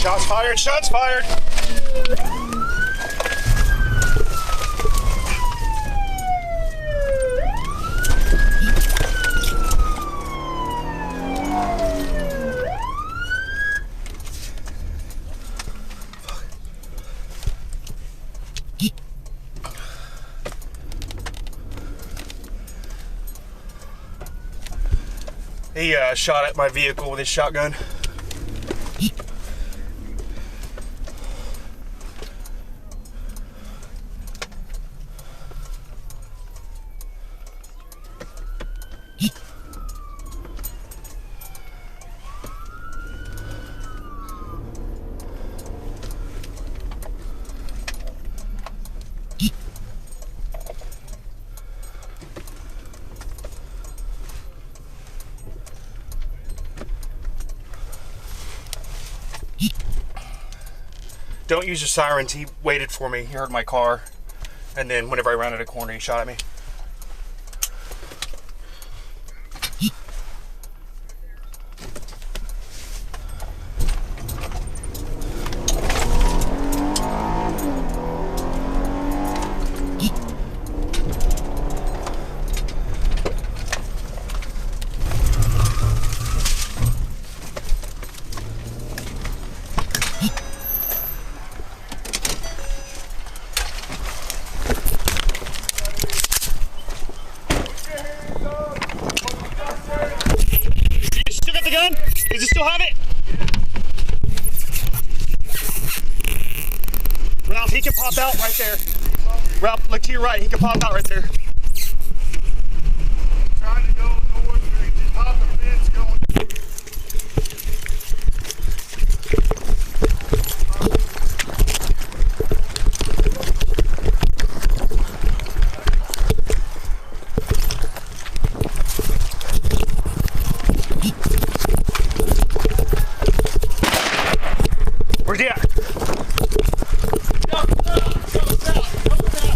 Shots fired, shots fired. He shot at my vehicle with his shotgun. Don't use your sirens. He waited for me. He heard my car. And then whenever I rounded a corner, he shot at me. Does he still have it? Ralph, he can pop out right there. Ralph, look to your right. He can pop out right there. Trying to go north, just hop the fence going. Where's he at?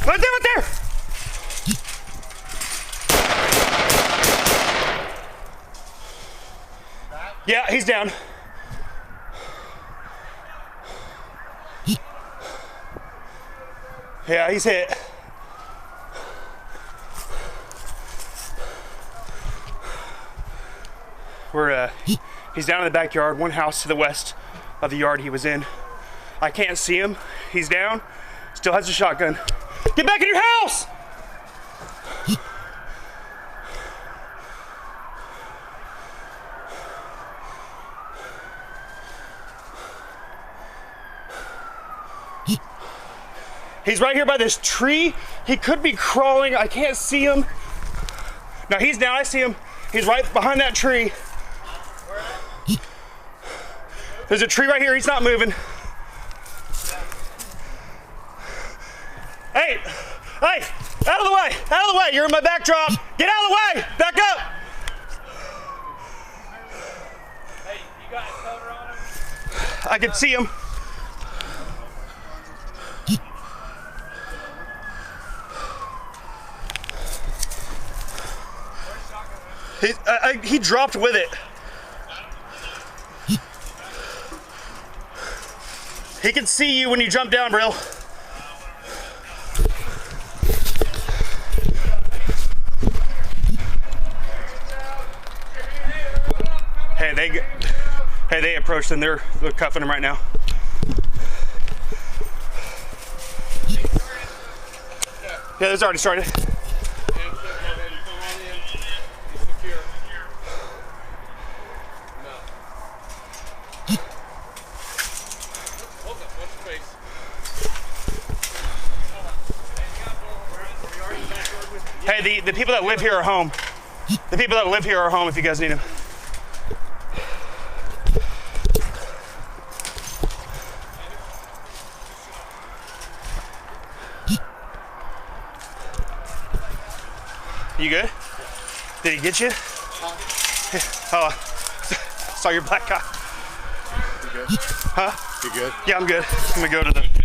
Right there, right there! Yeah, he's down. Yeah, he's hit. He's down in the backyard, one house to the west of the yard he was in. I can't see him. He's down. Still has a shotgun. Get back in your house! He's right here by this tree. He could be crawling. I can't see him. No, he's down. I see him. He's right behind that tree. There's a tree right here. He's not moving. Hey, hey, out of the way, out of the way. You're in my backdrop. Get out of the way. Back up. Hey, you got a cover on him? I can see him. He dropped with it. He can see you when you jump down, Brill. Hey, they approached him. They're cuffing him right now. Yeah, it's already started. Hey, the people that live here are home. The people that live here are home if you guys need them. You good? Did he get you? Oh, saw your black guy. You good? Huh? You good? Yeah, I'm good. I'm gonna go to the